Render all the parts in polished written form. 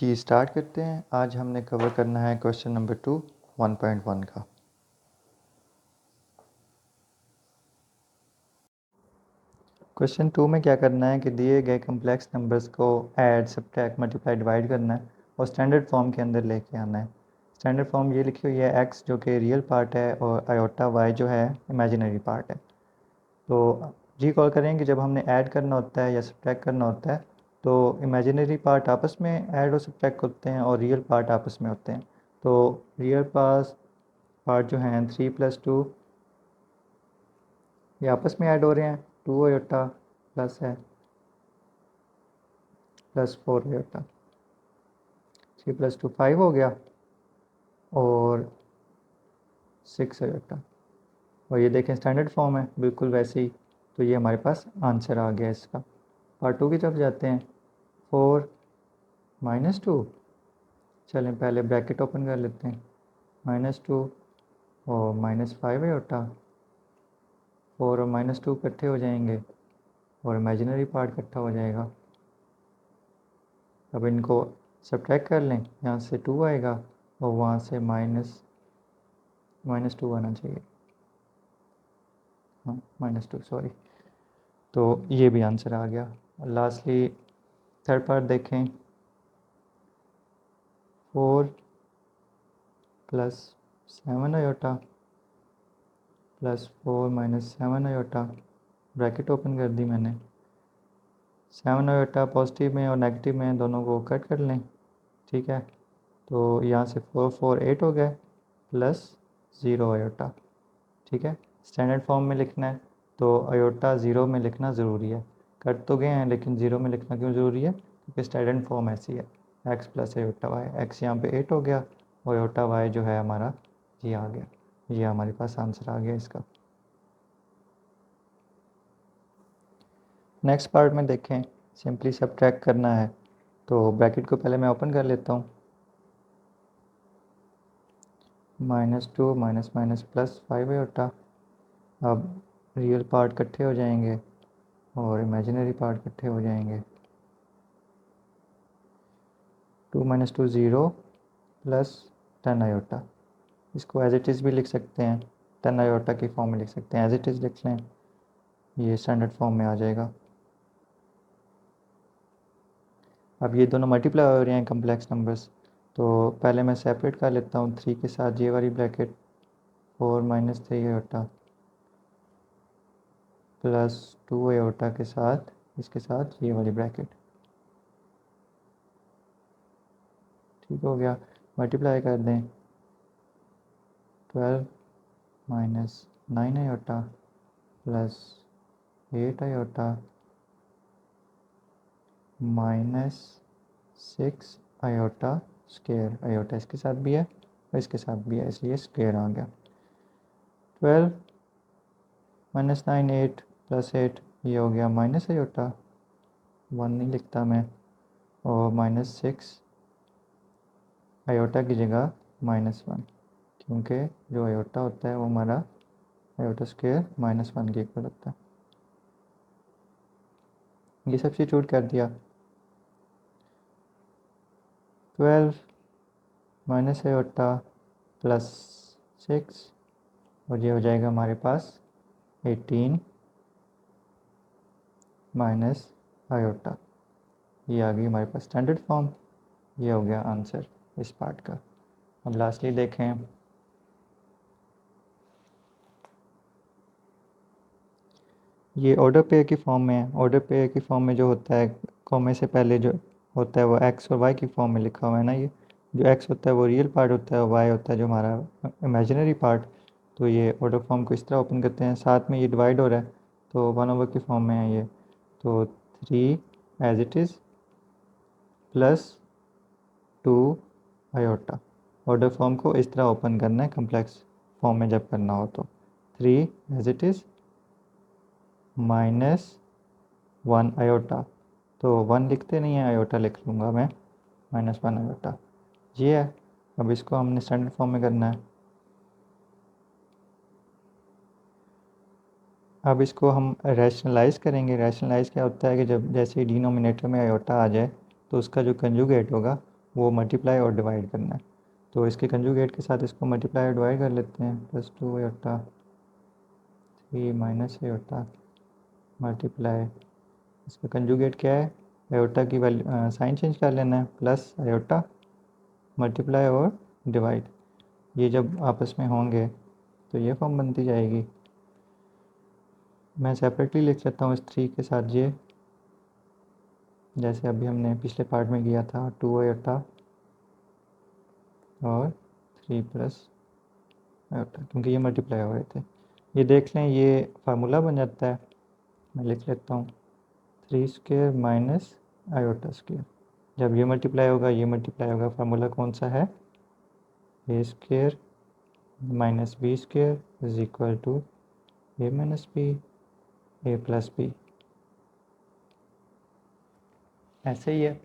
जी start करते हैं। आज हमने कवर करना है क्वेश्चन नंबर 2 1.1 का। क्वेश्चन 2 में क्या करना है कि दिए गए कम्प्लेक्स नंबर्स को ऐड, सब्ट्रैक्ट, मल्टीप्लाई, डिवाइड करना है और स्टैंडर्ड फॉर्म के अंदर लेके आना है। स्टैंडर्ड फॉर्म ये लिखी हुई है x जो कि रियल पार्ट है और आयोटा y जो है इमेजिनरी पार्ट है। तो रिकॉल करें कि जब हमने ऐड करना होता है या सब्ट्रैक्ट करना होता है तो इमेजिनरी पार्ट आपस में ऐड और सब्ट्रैक्ट होते हैं और रियल पार्ट आपस में होते हैं। तो रियल पार्ट जो हैं 3+2 ये आपस में ऐड हो रहे हैं, 2 आयोटा प्लस है प्लस 4 आयोटा, 3+2 5 हो गया और 6 आयोटा। और ये देखें स्टैंडर्ड फॉर्म है बिल्कुल वैसे ही। तो ये हमारे पास आंसर आ गया इसका। पार्ट 2 की तरफ जाते हैं। 4 -2, चलें पहले ब्रैकेट ओपन कर लेते हैं। -2 और -5 आयोटा, 4 और -2 इकट्ठे हो जाएंगे और इमेजिनरी पार्ट इकट्ठा हो जाएगा। अब इनको सब्ट्रैक्ट कर लें, यहाँ से 2 आएगा और वहाँ से -2 आना चाहिए। हाँ -2 सॉरी। तो ये भी आंसर आ गया। लास्टली थर्ड पार्ट देखें। 4 + 7 iota plus 4 - 7 iota, bracket open कर दी मैंने। 7 आयोटा पॉजिटिव में और नेगेटिव में दोनों को कट कर लें, ठीक है। तो यहाँ से 4 4 8 हो गए प्लस 0 आयोटा, ठीक है। स्टैंडर्ड फॉर्म में लिखना है तो आयोटा 0 में लिखना ज़रूरी है। कट तो गए हैं लेकिन 0 में लिखना क्यों ज़रूरी है? क्योंकि स्टैंडर्ड फॉर्म ऐसी है, x + आयोटा y। x यहाँ पे 8 हो गया और आयोटा y जो है हमारा ये आ गया। ये हमारे पास आंसर आ गया इसका। नेक्स्ट पार्ट में देखें, सिंपली सब्ट्रैक्ट करना है। तो ब्रैकेट को पहले मैं ओपन कर लेता हूँ। -2 +5 आयोटा। अब रियल पार्ट इकट्ठे हो जाएंगे और इमेजिनरी पार्ट इकट्ठे हो जाएंगे। 2 - 2 0 प्लस 10 आयोटा। इसको एज इट इज़ भी लिख सकते हैं, 10 आयोटा की फॉर्म में लिख सकते हैं। एज इट इज़ लिख लें, ये स्टैंडर्ड फॉर्म में आ जाएगा। अब ये दोनों मल्टीप्लाई हो रहे हैं कम्प्लेक्स नंबर्स, तो पहले मैं सेपरेट कर लेता हूँ 3 के साथ ये वाली ब्रैकेट। 4 - 3 आयोटा प्लस 2 आयोटा के साथ इसके साथ ये वाली ब्रैकेट, ठीक हो गया। मल्टीप्लाई कर दें। 12 - 9 iota plus 8 iota -6 iota square. Iota इसके साथ भी है और इसके साथ भी है, इसलिए स्क्वायर आ गया। 12 - 9 8 + 8 ये हो गया माइनस आयोटा, 1 नहीं लिखता मैं, और -6 आयोटा की जगह -1, क्योंकि जो आयोटा होता है वो हमारा आयोटा स्क्वायर -1 के इक्वल होता है। ये सब्स्टिट्यूट कर दिया। 12 - आयोटा प्लस 6 और ये हो जाएगा हमारे पास 18 माइनस आयोटा। ये आ गई हमारे पास स्टैंडर्ड फॉर्म। ये हो गया आंसर इस पार्ट का। अब लास्टली देखें, ये ऑर्डर पेयर की फॉर्म में है। ऑर्डर पेयर की फॉर्म में जो होता है, कॉमे से पहले जो होता है वो x और y की फॉर्म में लिखा हुआ है ना। ये जो x होता है वो रियल पार्ट होता है और y होता है जो हमारा इमेजिनरी पार्ट। तो ये ऑर्डर फॉर्म को इस तरह ओपन करते हैं, साथ में ये डिवाइड हो रहा है तो 1/, की फॉर्म में है ये। तो 3 as it is plus 2 iota. Order form को इस तरह ओपन करना है कम्प्लेक्स फॉर्म में जब करना हो। तो 3 एज इट इज़ -1 आयोटा। तो 1 लिखते नहीं है, आयोटा लिख लूँगा मैं, -1 आयोटा। ये है। अब इसको हमने स्टैंडर्ड फॉर्म में करना है। अब इसको हम रैशनलाइज़ करेंगे। रैशनलाइज़ क्या होता है कि जब जैसे ही डिनोमिनेटर में आयोटा आ जाए तो उसका जो कंजुगेट होगा वो मल्टीप्लाई और डिवाइड करना है। तो इसके कंजुगेट के साथ इसको मल्टीप्लाई और डिवाइड कर लेते हैं। +2 आयोटा 3 माइनस आयोटा मल्टीप्लाई, इसका कंजुगेट क्या है, आयोटा की वैल्यू साइन चेंज कर लेना है, प्लस आयोटा मल्टीप्लाई और डिवाइड। ये जब आपस में होंगे तो ये फॉर्म बनती जाएगी। मैं सेपरेटली लिख लेता हूँ इस 3 के साथ ये, जैसे अभी हमने पिछले पार्ट में किया था, 2 आयोटा और 3 प्लस आयोटा, क्योंकि ये मल्टीप्लाई हो रहे थे। ये देख लें, ये फार्मूला बन जाता है। मैं लिख लेता हूँ 3 स्क्वायर माइनस आयोटा स्क्वायर। जब ये मल्टीप्लाई होगा ये मल्टीप्लाई होगा, फार्मूला कौन सा है, A square minus B square is equal to A minus B, A plus B. ऐसे ही है।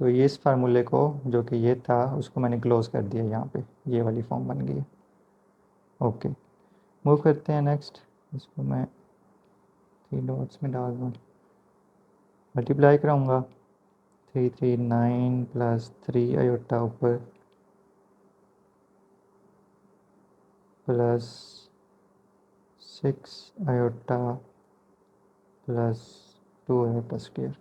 तो ये इस फार्मूले को, जो कि ये था, उसको मैंने क्लोज कर दिया यहाँ पे, ये वाली फॉर्म बन गई है। ओके, मूव करते हैं नेक्स्ट। इसको मैं 3 डॉट्स में डाल दूँ, मल्टीप्लाई कराऊँगा। 3 3 9 प्लस 3 आयोटा ऊपर plus 6 iota plus 2 iota square.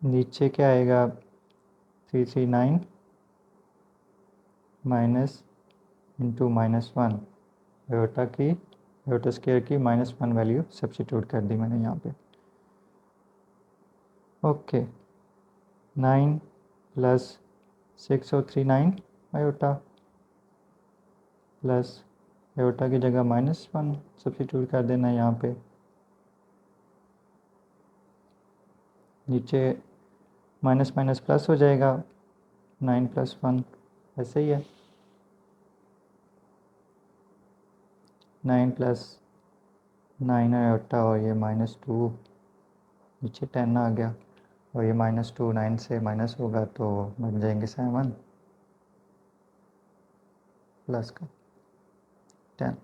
नीचे क्या आएगा, 3 3 9 माइनस इंटू -1 आयोटा स्क्वायर की -1 वैल्यू सब्सिट्यूट कर दी मैंने यहाँ पे। ओके, 9 प्लस 6 और 3 9 आयोटा प्लस आयोटा की जगह -1 सब्सिट्यूट कर देना है यहाँ पे। नीचे माइनस माइनस प्लस हो जाएगा, 9 + 1, ऐसे ही है। 9 + 9 आयोटा और ये -2, नीचे 10 आ गया, और ये -2 9 से माइनस होगा तो बन जाएंगे 7 प्लस का 10।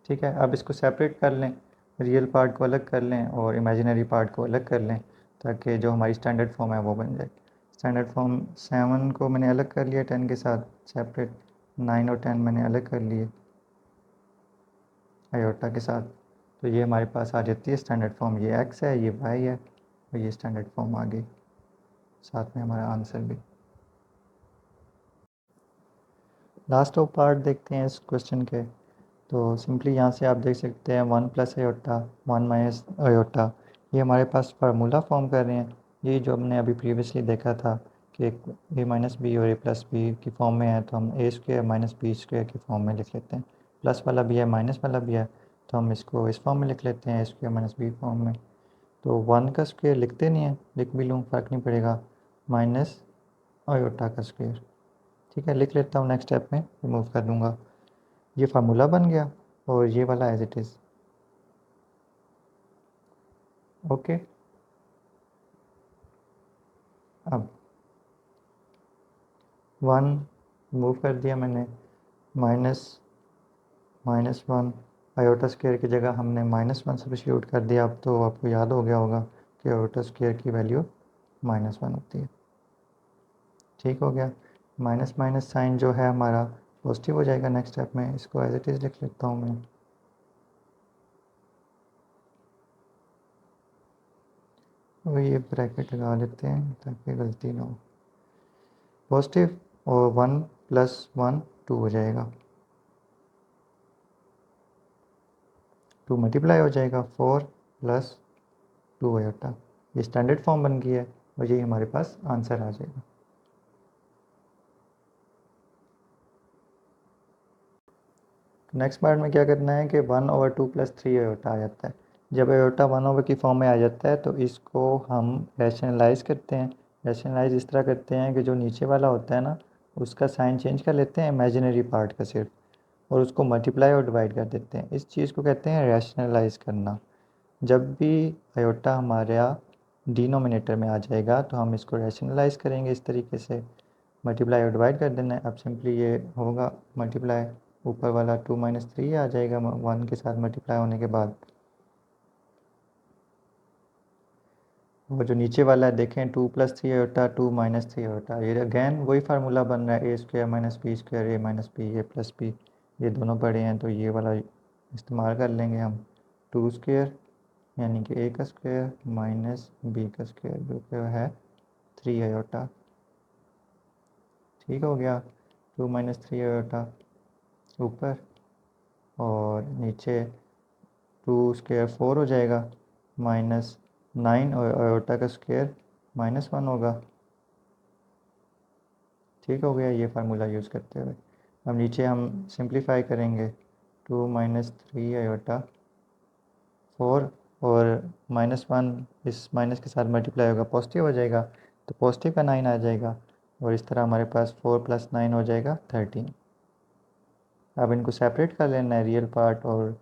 ठीक है, अब इसको सेपरेट कर लें, रियल पार्ट को अलग कर लें और इमेजिनरी पार्ट को अलग कर लें, ताकि जो हमारी स्टैंडर्ड फॉर्म है वो बन जाए। स्टैंडर्ड फॉर्म 7 को मैंने अलग कर लिया 10 के साथ सेपरेट, 9 और 10 मैंने अलग कर लिए आयोटा के साथ। तो ये हमारे पास आ जाती है स्टैंडर्ड फॉर्म, ये x है, ये y है, और ये स्टैंडर्ड फॉर्म आ गई, साथ में हमारा आंसर भी। लास्ट ऑफ पार्ट देखते हैं इस क्वेश्चन के। तो सिंपली यहाँ से आप देख सकते हैं 1 + आयोटा 1 माइनस आयोटा, ये हमारे पास फार्मूला फॉर्म कर रहे हैं। ये जो हमने अभी प्रीवियसली देखा था कि a माइनस बी और a प्लस बी की फॉर्म में है, तो हम a square minus B square की फॉर्म में लिख लेते हैं। प्लस वाला भी है माइनस वाला भी है, तो हम इसको इस फॉर्म में लिख लेते हैं, a square minus B form में। तो 1 का स्क्वायर लिखते नहीं है, लिख भी लूँ फ़र्क नहीं पड़ेगा, माइनस आयोटा का स्क्वायर। ठीक है, लिख लेता हूँ, नेक्स्ट स्टेप में रिमूव कर दूँगा। ये फार्मूला बन गया और ये वाला एज इट इज़। ओके, अब 1 मूव कर दिया मैंने, -1 आयोटा स्क्वायर की जगह हमने -1 सब्स्टिट्यूट कर दिया। अब तो आपको याद हो गया होगा कि आयोटा स्क्वायर की वैल्यू -1 होती है। ठीक हो गया, माइनस माइनस साइन जो है हमारा पॉजिटिव हो जाएगा नेक्स्ट स्टेप में। इसको एज इट इज़ लिख लेता हूँ मैं, और ये ब्रैकेट लगा लेते हैं ताकि गलती ना हो। पॉजिटिव और 1 + 1 2 हो जाएगा, 2 मल्टीप्लाई हो जाएगा 4 + 2 आयोटा। ये स्टैंडर्ड फॉर्म बन गई है और यही हमारे पास आंसर आ जाएगा। नेक्स्ट पार्ट में क्या करना है कि 1/2 + 3 आयोटा आ जाता है। जब आयोटा 1/, की फॉर्म में आ जाता है तो इसको हम रैशनलाइज़ करते हैं। रैशनलाइज़ इस तरह करते हैं कि जो नीचे वाला होता है ना, उसका साइन चेंज कर लेते हैं इमेजिनरी पार्ट का सिर्फ, और उसको मल्टीप्लाई और डिवाइड कर देते हैं। इस चीज़ को कहते हैं रैशनलाइज़ करना। जब भी आयोटा हमारा डिनोमिनेटर में आ जाएगा तो हम इसको रैशनलाइज़ करेंगे इस तरीके से, मल्टीप्लाई और डिवाइड कर देना है। अब सिंपली ये होगा मल्टीप्लाई, ऊपर वाला 2 - 3 आ जाएगा 1 के साथ मल्टीप्लाई होने के बाद, और जो नीचे वाला है देखें 2 + 3 आयोटा 2 - 3 आयोटा, ये अगैन वही फार्मूला बन रहा है a² - b² a - b a + b, ये दोनों पड़े हैं तो ये वाला इस्तेमाल कर लेंगे हम। 2² यानी कि a² - b² जो कि है 3 आयोटा। ठीक हो गया, 2 - 3 आयोटा ऊपर, और नीचे 2² 4 हो जाएगा, -9 और आयोटा का स्क्वायर -1 होगा। ठीक हो गया ये फार्मूला यूज़ करते हुए। अब नीचे हम सिंप्लीफाई करेंगे, 2 - 3 आयोटा 4 और -1 इस माइनस के साथ मल्टीप्लाई होगा, पॉजिटिव हो जाएगा, तो पॉजिटिव का 9 आ जाएगा, और इस तरह हमारे पास 4 + 9 हो जाएगा 13। अब इनको सेपरेट कर लेना है, रियल पार्ट और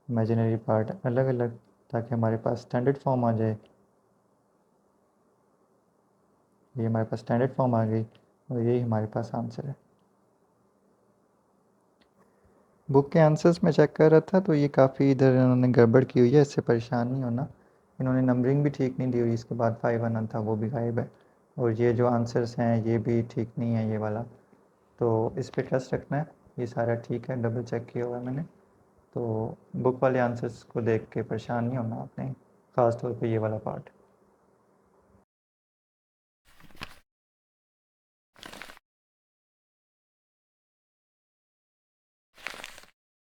इमेजिनरी पार्ट अलग अलग, ताकि हमारे पास स्टैंडर्ड फॉर्म आ जाए। ये हमारे पास स्टैंडर्ड फॉर्म आ गई, और यही हमारे पास आंसर है। बुक के आंसर्स में चेक कर रहा था तो ये काफ़ी इधर इन्होंने गड़बड़ की हुई है, इससे परेशान नहीं होना। इन्होंने नंबरिंग भी ठीक नहीं दी हुई, इसके बाद 5 आना था वो भी गायब है, और ये जो आंसर्स हैं ये भी ठीक नहीं है ये वाला, तो इस पर ट्रस्ट रखना है। ये सारा ठीक है, डबल चेक किया हुआ है मैंने, तो बुक वाले आंसर्स को देख के परेशान नहीं होना आपने, ख़ास तौर पे ये वाला पार्ट।